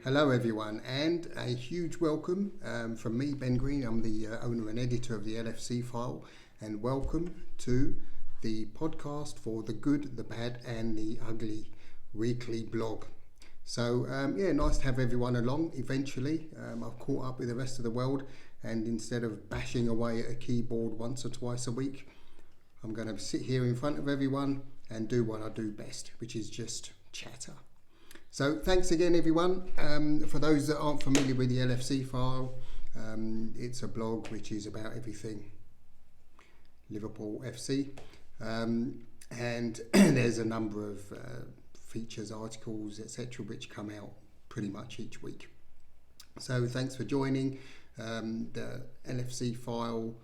Hello everyone, and a huge welcome from me, Ben Green. I'm the owner and editor of the LFC File, and welcome to the podcast for the good, the bad and the ugly weekly blog. So nice to have everyone along eventually. I've caught up with the rest of the world, and instead of bashing away at a keyboard once or twice a week, I'm going to sit here in front of everyone and do what I do best, which is just chatter. So thanks again everyone. For those that aren't familiar with the LFC File, it's a blog which is about everything Liverpool FC, and there's a number of features, articles, etc. which come out pretty much each week. So thanks for joining the LFC File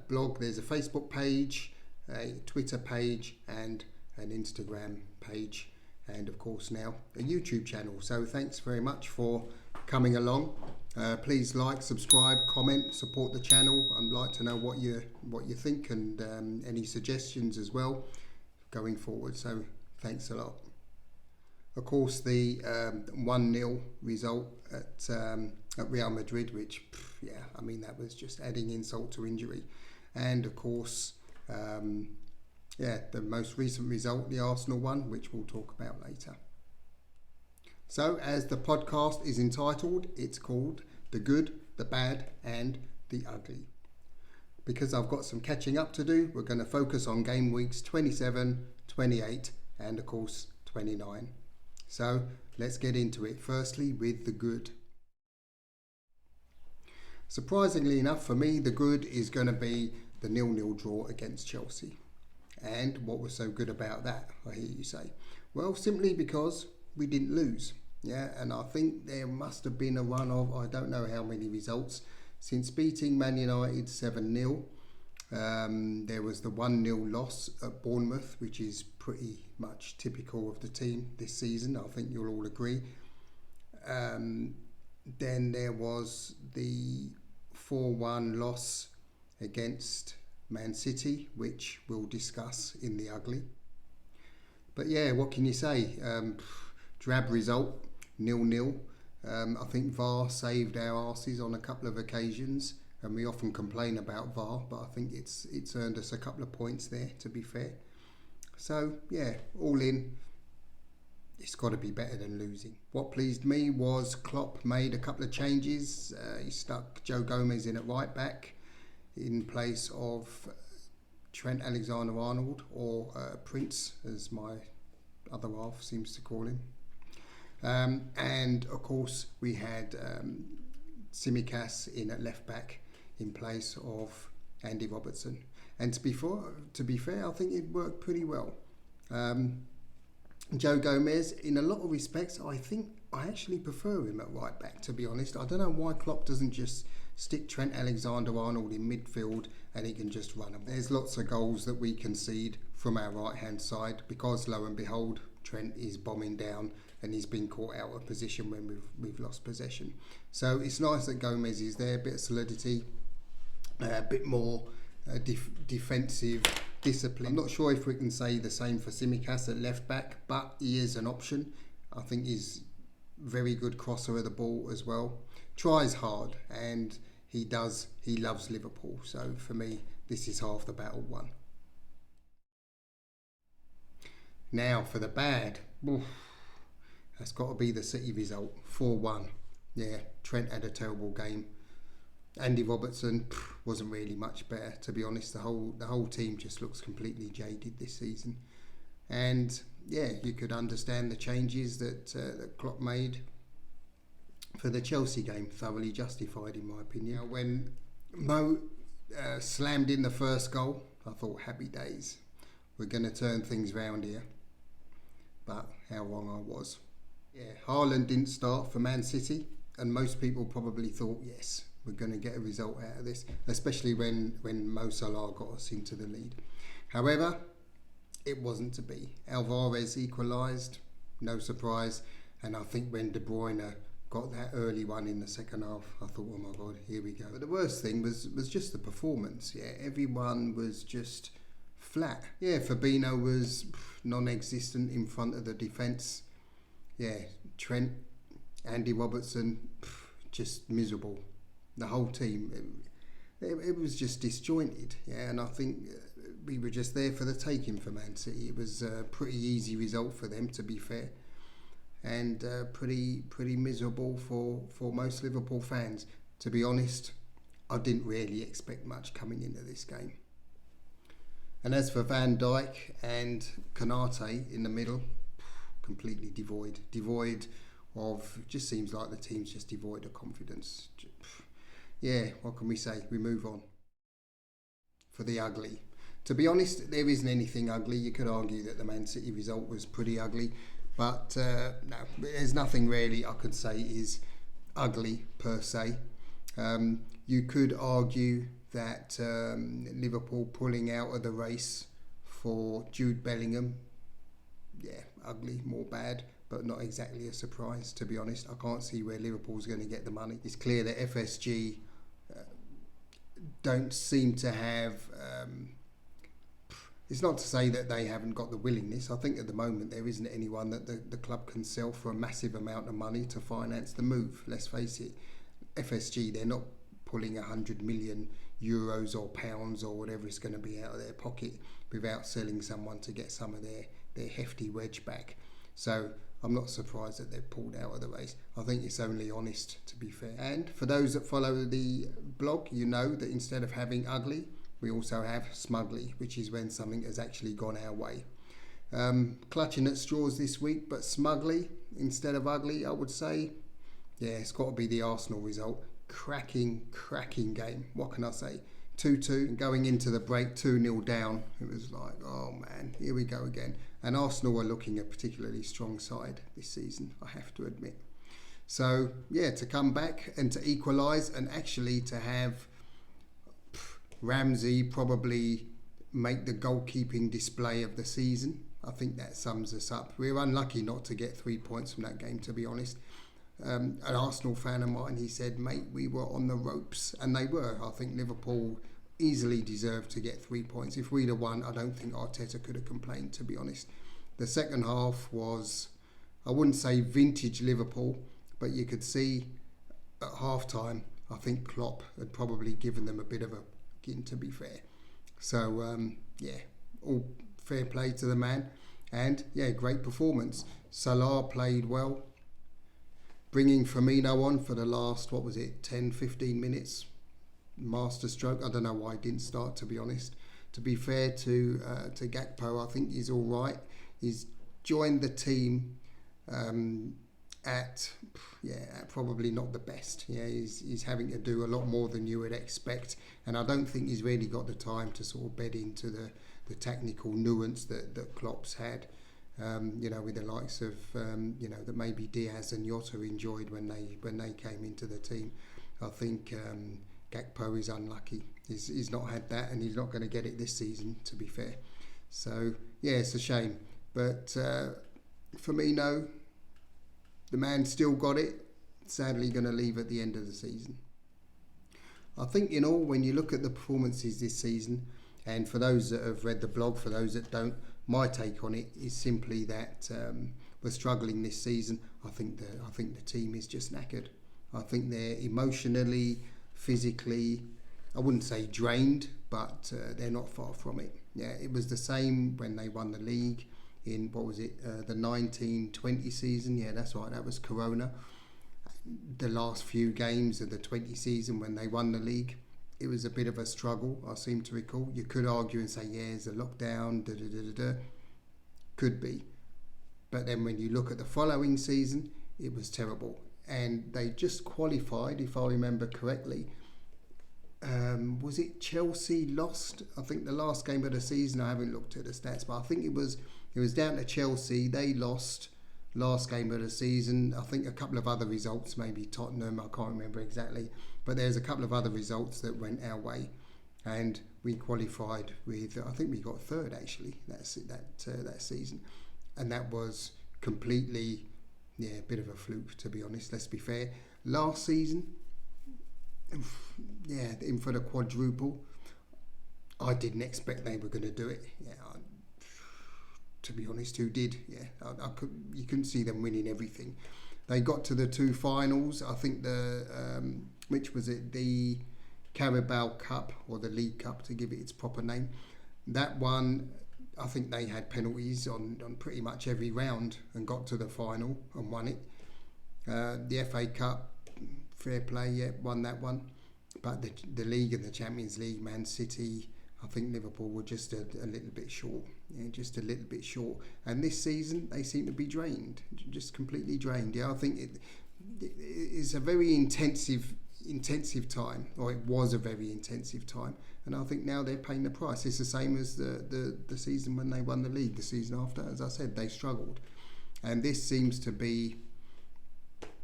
blog. There's a Facebook page, a Twitter page and an Instagram page, and of course now a YouTube channel. So thanks very much for coming along. Please like, subscribe, comment, support the channel. I'd like to know what you think, and any suggestions as well going forward. So thanks a lot. Of course, the 1-0 result at Real Madrid, which that was just adding insult to injury. And of course, the most recent result, the Arsenal one, which we'll talk about later. So, as the podcast is entitled, it's called The Good, the Bad and the Ugly. Because I've got some catching up to do, we're going to focus on game weeks 27, 28 and of course 29. So, let's get into it. Firstly, with the good. Surprisingly enough for me, the good is going to be the 0-0 draw against Chelsea. And what was so good about that, I hear you say? Well, simply because we didn't lose. And I think there must have been a run of, I don't know how many results, since beating Man United 7-0. There was the 1-0 loss at Bournemouth, which is pretty much typical of the team this season. I think you'll all agree. Then there was the 4-1 loss against Man City, which we'll discuss in the ugly. But yeah, what can you say? Drab result, 0-0. I think VAR saved our arses on a couple of occasions, and we often complain about VAR, but I think it's earned us a couple of points there, to be fair. So yeah, all in, it's got to be better than losing. What pleased me was Klopp made a couple of changes. He stuck Joe Gomez in at right back in place of Trent Alexander-Arnold, or Prince, as my other half seems to call him. And of course we had Tsimikas in at left back in place of Andy Robertson. And to be fair, I think it worked pretty well. Joe Gomez, in a lot of respects, I think I actually prefer him at right back, to be honest. I don't know why Klopp doesn't just stick Trent Alexander-Arnold in midfield and he can just run them. There's lots of goals that we concede from our right-hand side because, lo and behold, Trent is bombing down and he's been caught out of position when we've lost possession. So it's nice that Gomez is there, a bit of solidity, a bit more defensive discipline. I'm not sure if we can say the same for Tsimikas at left back, but he is an option. I think he's very good crosser of the ball as well. Tries hard, and he loves Liverpool. So for me, this is half the battle won. Now for the bad. That's got to be the City result, 4-1. Yeah, Trent had a terrible game. Andy Robertson wasn't really much better, to be honest. The whole team just looks completely jaded this season. And yeah, you could understand the changes that Klopp made for the Chelsea game, thoroughly justified in my opinion. When Mo slammed in the first goal, I thought, happy days. We're going to turn things round here. But how wrong I was. Yeah, Haaland didn't start for Man City, and most people probably thought, yes, we're going to get a result out of this, especially when Mo Salah got us into the lead. However, it wasn't to be. Alvarez equalised, no surprise, and I think when De Bruyne got that early one in the second half, I thought, oh my God, here we go. But the worst thing was just the performance. Yeah, everyone was just flat. Yeah, Fabinho was non-existent in front of the defence. Yeah, Trent Andy Robertson, just miserable. The whole team, it was just disjointed. Yeah, and I think we were just there for the taking for Man City. It was a pretty easy result for them, to be fair, and pretty miserable for most Liverpool fans. To be honest, I didn't really expect much coming into this game. And as for Van Dijk and Konate in the middle, completely devoid of, just seems like the team's just devoid of confidence. Yeah, what can we say? We move on. For the ugly. To be honest, there isn't anything ugly. You could argue that the Man City result was pretty ugly, but no, there's nothing really I could say is ugly per se. You could argue that Liverpool pulling out of the race for Jude Bellingham, yeah, ugly, more bad, but not exactly a surprise, to be honest. I can't see where Liverpool's going to get the money. It's clear that FSG don't seem to have... it's not to say that they haven't got the willingness. I think at the moment there isn't anyone that the club can sell for a massive amount of money to finance the move. Let's face it, FSG, they're not pulling 100 million euros or pounds or whatever it's going to be out of their pocket without selling someone to get some of their hefty wedge back. So I'm not surprised that they've pulled out of the race. I think it's only honest, to be fair. And for those that follow the blog, you know that instead of having ugly, we also have smugly, which is when something has actually gone our way. Clutching at straws this week, but smugly instead of ugly, I would say. Yeah, it's got to be the Arsenal result. Cracking game. What can I say? 2-2, and going into the break 2-0 down. It was like, oh man, here we go again. And Arsenal are looking a particularly strong side this season, I have to admit. So yeah, to come back and to equalise, and actually to have Ramsey probably make the goalkeeping display of the season. I think that sums us up. We were unlucky not to get 3 points from that game, to be honest. An Arsenal fan of mine, he said, mate, we were on the ropes, and they were. I think Liverpool easily deserved to get 3 points. If we'd have won, I don't think Arteta could have complained, to be honest. The second half was, I wouldn't say vintage Liverpool, but you could see at half-time, I think Klopp had probably given them a bit of a gin, to be fair. So, yeah, all fair play to the man. And, yeah, great performance. Salah played well, bringing Firmino on for the last, 10, 15 minutes. Masterstroke. I don't know why he didn't start, to be honest. To be fair to Gakpo, I think he's all right. He's joined the team at probably not the best. Yeah, he's having to do a lot more than you would expect, and I don't think he's really got the time to sort of bed into the technical nuance that Klopp's had. With the likes of that maybe Diaz and Jota enjoyed when they came into the team. I think Gakpo is unlucky. He's not had that, and he's not going to get it this season, to be fair. So yeah, it's a shame. But Firmino, the man still got it. Sadly, going to leave at the end of the season. I think in all, when you look at the performances this season, and for those that have read the blog, for those that don't, my take on it is simply that we're struggling this season. I think the team is just knackered. I think they're emotionally, physically, I wouldn't say drained, but they're not far from it. Yeah, it was the same when they won the league in, the 19-20 season. Yeah, that's right, that was Corona. The last few games of the 20 season when they won the league, it was a bit of a struggle, I seem to recall. You could argue and say, yeah, it's a lockdown, Could be. But then when you look at the following season, it was terrible. And they just qualified, if I remember correctly. Was it Chelsea lost? I think the last game of the season, I haven't looked at the stats, but I think it was down to Chelsea. They lost last game of the season. I think a couple of other results, maybe Tottenham, I can't remember exactly. But there's a couple of other results that went our way. And we qualified with, I think we got third actually, that season. And that was completely, a bit of a fluke, to be honest, let's be fair. Last season, in for the quadruple. I didn't expect they were going to do it. To be honest, who did? You couldn't see them winning everything. They got to the two finals. I think which was it? The Carabao Cup, or the League Cup to give it its proper name. That one, I think they had penalties on pretty much every round and got to the final and won it. The FA Cup, fair play, yeah, won that one. But the League and the Champions League, Man City, I think Liverpool were just a little bit short. Yeah, just a little bit short. And this season, they seem to be drained, just completely drained. Yeah, I think it's a very intensive time, or it was a very intensive time. And I think now they're paying the price. It's the same as the season when they won the league. The season after, as I said, they struggled. And this seems to be,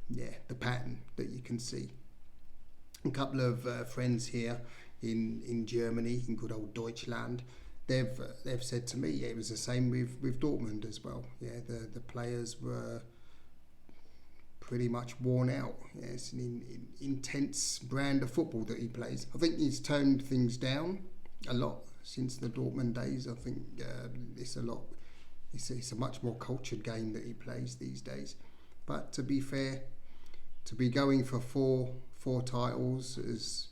the pattern that you can see. A couple of friends here in Germany, in good old Deutschland, they've said to me, it was the same with Dortmund as well. Yeah, the players were pretty much worn out. Yeah, it's an intense brand of football that he plays. I think he's toned things down a lot since the Dortmund days. I think it's a much more cultured game that he plays these days. But to be fair, to be going for four titles as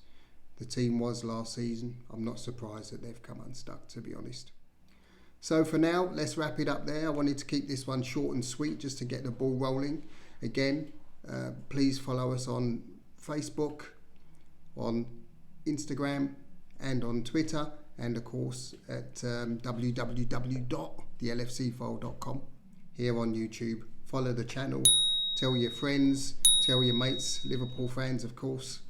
the team was last season, I'm not surprised that they've come unstuck, to be honest. So for now, let's wrap it up there. I wanted to keep this one short and sweet just to get the ball rolling. Again, please follow us on Facebook, on Instagram, and on Twitter, and of course at www.thelfcfile.com. Here on YouTube, follow the channel, tell your friends, tell your mates, Liverpool fans of course.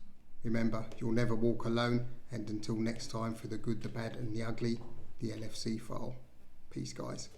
Remember, you'll never walk alone, and until next time, for the good, the bad and the ugly, the LFC File. Peace, guys.